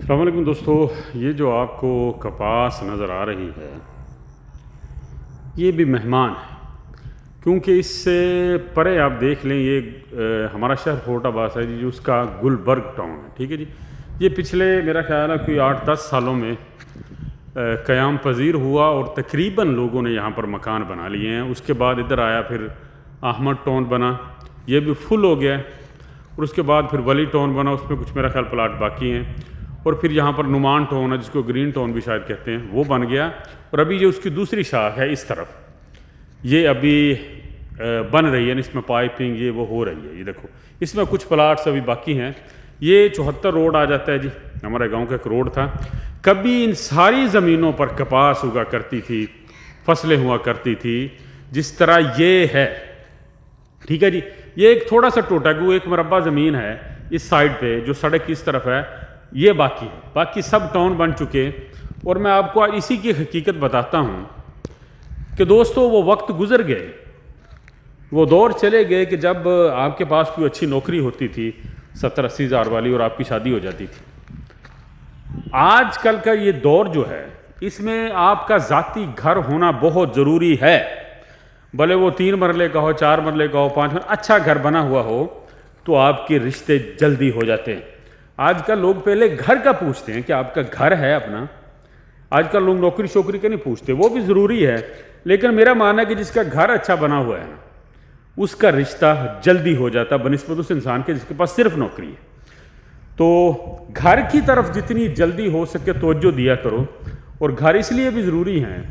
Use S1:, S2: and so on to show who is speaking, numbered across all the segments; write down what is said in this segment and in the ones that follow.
S1: السلام علیکم دوستو، یہ جو آپ کو کپاس نظر آ رہی ہے یہ بھی مہمان ہے، کیونکہ اس سے پرے آپ دیکھ لیں یہ ہمارا شہر فورٹ آباد ہے جی، اس کا گلبرگ ٹاؤن ہے، ٹھیک ہے جی۔ یہ پچھلے میرا خیال ہے کوئی 8-10 سالوں میں قیام پذیر ہوا اور تقریباً لوگوں نے یہاں پر مکان بنا لیے ہیں۔ اس کے بعد ادھر آیا، پھر احمد ٹاؤن بنا، یہ بھی فل ہو گیا، اور اس کے بعد پھر ولی ٹاؤن بنا، اس میں کچھ میرا خیال پلاٹ باقی ہیں، اور پھر یہاں پر نعمان ٹاؤن ہے جس کو گرین ٹاؤن بھی شاید کہتے ہیں، وہ بن گیا۔ اور ابھی یہ اس کی دوسری شاخ ہے اس طرف، یہ ابھی بن رہی ہے، اس میں پائپنگ یہ وہ ہو رہی ہے۔ یہ دیکھو اس میں کچھ پلاٹس ابھی باقی ہیں۔ یہ 74 روڈ آ جاتا ہے جی، ہمارے گاؤں کا ایک روڈ تھا۔ کبھی ان ساری زمینوں پر کپاس ہوا کرتی تھی، فصلیں ہوا کرتی تھی، جس طرح یہ ہے، ٹھیک ہے جی۔ یہ ایک تھوڑا سا ٹوٹا گو ایک مربع زمین ہے اس سائڈ پہ، جو سڑک کی اس طرف ہے، یہ باقی ہے، باقی سب ٹاؤن بن چکے۔ اور میں آپ کو اسی کی حقیقت بتاتا ہوں کہ دوستو وہ وقت گزر گئے، وہ دور چلے گئے کہ جب آپ کے پاس کوئی اچھی نوکری ہوتی تھی 70-80 ہزار والی، اور آپ کی شادی ہو جاتی تھی۔ آج کل کا یہ دور جو ہے، اس میں آپ کا ذاتی گھر ہونا بہت ضروری ہے، بھلے وہ 3 مرلے کا ہو، 4 مرلے کا ہو، 5 مرلے، اچھا گھر بنا ہوا ہو تو آپ کے رشتے جلدی ہو جاتے ہیں۔ آج کل لوگ پہلے گھر کا پوچھتے ہیں کہ آپ کا گھر ہے اپنا، آج کل لوگ نوکری شوکری کا نہیں پوچھتے، وہ بھی ضروری ہے، لیکن میرا ماننا ہے کہ جس کا گھر اچھا بنا ہوا ہے اس کا رشتہ جلدی ہو جاتا بنسبت اس انسان کے جس کے پاس صرف نوکری ہے۔ تو گھر کی طرف جتنی جلدی ہو سکے توجہ دیا کرو، اور گھر اس لیے بھی ضروری ہیں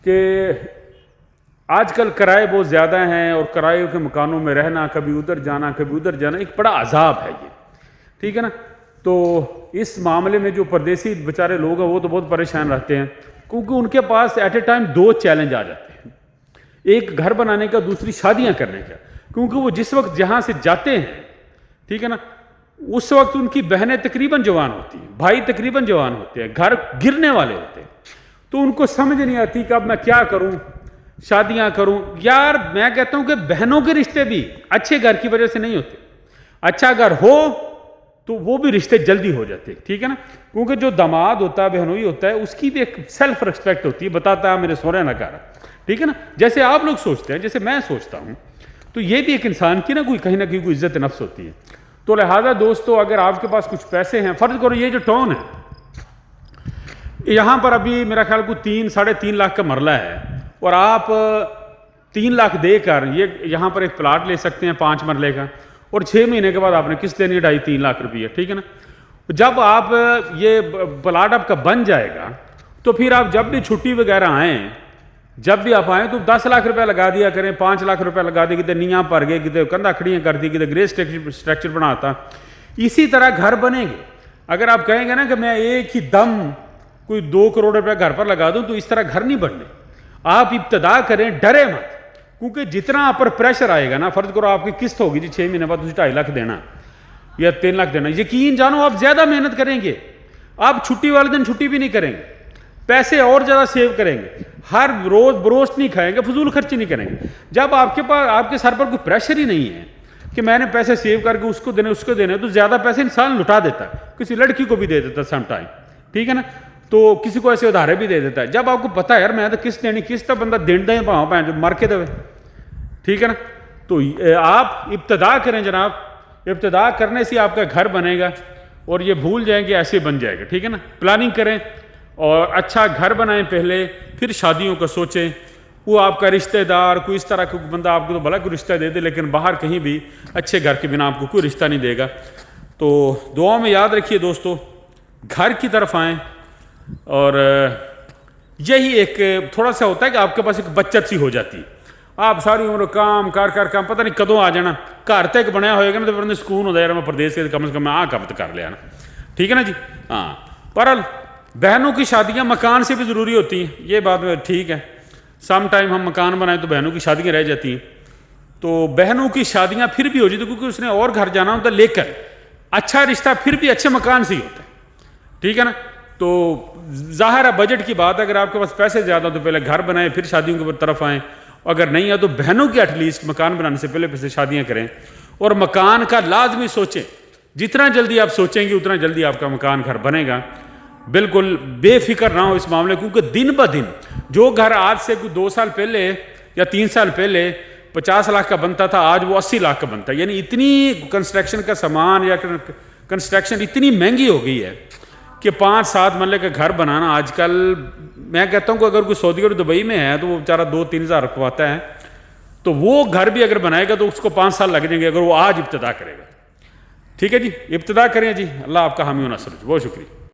S1: کہ آج کل کرائے بہت زیادہ ہیں، اور کرائے کے مکانوں میں رہنا، کبھی ادھر جانا کبھی ادھر جانا، ایک بڑا عذاب ہے یہ، ٹھیک ہے نا۔ تو اس معاملے میں جو پردیسی بیچارے لوگ ہیں وہ تو بہت پریشان رہتے ہیں، کیونکہ ان کے پاس ایٹ اے ٹائم 2 چیلنج آ جاتے ہیں، ایک گھر بنانے کا، دوسری شادیاں کرنے کا، کیونکہ وہ جس وقت جہاں سے جاتے ہیں، ٹھیک ہے نا، اس وقت ان کی بہنیں تقریباً جوان ہوتی ہیں، بھائی تقریباً جوان ہوتے ہیں، گھر گرنے والے ہوتے ہیں، تو ان کو سمجھ نہیں آتی کہ اب میں کیا کروں، شادیاں کروں۔ یار میں کہتا ہوں کہ بہنوں کے رشتے بھی اچھے گھر کی وجہ سے نہیں ہوتے، اچھا گھر ہو تو وہ بھی رشتے جلدی ہو جاتے، ٹھیک ہے نا، کیونکہ جو داماد ہوتا ہے، بہنوئی ہوتا ہے، اس کی بھی ایک سیلف ریسپیکٹ ہوتی ہے، بتاتا ہے میرے سونے نہ کر، ٹھیک ہے نا، جیسے آپ لوگ سوچتے ہیں، جیسے میں سوچتا ہوں، تو یہ بھی ایک انسان کی نا کوئی کہیں نہ کہیں کوئی عزت نفس ہوتی ہے۔ تو لہٰذا دوستو اگر آپ کے پاس کچھ پیسے ہیں، فرض کرو یہ جو ٹاؤن ہے یہاں پر ابھی میرا خیال کو 3-3.5 لاکھ کا مرلہ ہے، اور آپ 3 لاکھ دے کر یہاں پر ایک پلاٹ لے سکتے ہیں 5 مرلے کا، اور 6 مہینے کے بعد آپ نے قسط دینی ہے 2.5-3 لاکھ روپیہ، ٹھیک ہے نا۔ جب آپ یہ پلاٹ آپ کا بن جائے گا تو پھر آپ جب بھی چھٹی وغیرہ آئیں، جب بھی آپ آئیں تو 10 لاکھ روپیہ لگا دیا کریں، 5 لاکھ روپیہ لگا دیں، کتے نیاں پر گئے، کتے کندھا کھڑیاں کر دی، کتے گرے اسٹرکچر بناتا۔ اسی طرح گھر بنے گے، اگر آپ کہیں گے نا کہ میں ایک ہی دم کوئی 2 کروڑ روپیہ گھر پر لگا دوں تو اس طرح گھر نہیں بننے۔ آپ ابتدا کریں، ڈرے مت، کیونکہ جتنا آپ پر پریشر آئے گا نا، فرض کرو آپ کی قسط ہوگی جی 6 مہینے بعد 2.5 لاکھ دینا یا 3 لاکھ دینا، یقین جانو آپ زیادہ محنت کریں گے، آپ چھٹی والے دن چھٹی بھی نہیں کریں گے، پیسے اور زیادہ سیو کریں گے، ہر روز بروسٹ نہیں کھائیں گے، فضول خرچی نہیں کریں گے۔ جب آپ کے پاس آپ کے سر پر کوئی پریشر ہی نہیں ہے کہ میں نے پیسے سیو کر کے اس کو دینے اس کو دینے، تو زیادہ پیسے انسان لٹا دیتا ہے، کسی لڑکی کو بھی دے دیتا ہے سم ٹائم، ٹھیک ہے نا، تو کسی کو ایسے ادھارے بھی دے دیتا ہے۔ جب آپ کو پتا ہے یار میں تو قسط دینی، قسط بندہ دین دیں پاؤں پہ جو مر کے دے، ٹھیک ہے نا، تو آپ ابتدا کریں جناب، ابتدا کرنے سے آپ کا گھر بنے گا، اور یہ بھول جائیں گے ایسے بن جائے گا، ٹھیک ہے نا۔ پلاننگ کریں اور اچھا گھر بنائیں پہلے، پھر شادیوں کا سوچیں۔ وہ آپ کا رشتہ دار کوئی اس طرح کا بندہ آپ کو تو بھلا کوئی رشتہ دے دے، لیکن باہر کہیں بھی اچھے گھر کے بنا آپ کو کوئی رشتہ نہیں دے گا۔ تو دعاؤں میں یاد رکھیے دوستو، گھر کی طرف آئیں، اور یہی ایک تھوڑا سا ہوتا ہے کہ آپ کے پاس ایک بچت سی ہو جاتی ہے۔ آپ ساری عمر کام کر پتہ نہیں کدوں آ جانا، گھر تک بنیا ہوئے گا نا تو پھر سکون ہو جائے گا، میں پردیس سے کم از کم میں کب کر لیا نا، ٹھیک ہے نا جی۔ ہاں، پر بہنوں کی شادیاں مکان سے بھی ضروری ہوتی ہیں، یہ بات ٹھیک ہے، سم ٹائم ہم مکان بنائیں تو بہنوں کی شادیاں رہ جاتی ہیں، تو بہنوں کی شادیاں پھر بھی ہو جاتی کیونکہ اس نے اور گھر جانا ہوتا ہے، لیکن اچھا رشتہ پھر بھی اچھے مکان سے ہی ہوتا ہے، ٹھیک ہے نا۔ تو ظاہر ہے بجٹ کی بات، اگر آپ کے پاس پیسے زیادہ تو پہلے گھر بنائیں پھر شادیوں کی طرف آئیں، اگر نہیں ہے تو بہنوں کی ایٹ لیسٹ مکان بنانے سے پہلے شادیاں کریں، اور مکان کا لازمی سوچیں جتنا جلدی آپ سوچیں گے اتنا جلدی آپ کا مکان گھر بنے گا. بالکل بے فکر نہ ہو اس معاملے، کیونکہ دن بہ دن جو گھر آج سے 2 سال پہلے یا 3 سال پہلے 50 لاکھ کا بنتا تھا، آج وہ 80 لاکھ کا بنتا ہے. یعنی اتنی کنسٹرکشن کا سامان یا کنسٹرکشن اتنی مہنگی ہو گئی ہے کہ 5-7 مرلے کا گھر بنانا آج کل، میں کہتا ہوں کہ اگر کوئی سعودی اور دبئی میں ہے تو وہ بیچارہ 2-3 ہزار رکھواتا ہے، تو وہ گھر بھی اگر بنائے گا تو اس کو 5 سال لگ جائیں گے اگر وہ آج ابتدا کرے گا. ٹھیک ہے جی، ابتدا کریں جی. اللہ آپ کا حامی و ناصر. بہت شکریہ.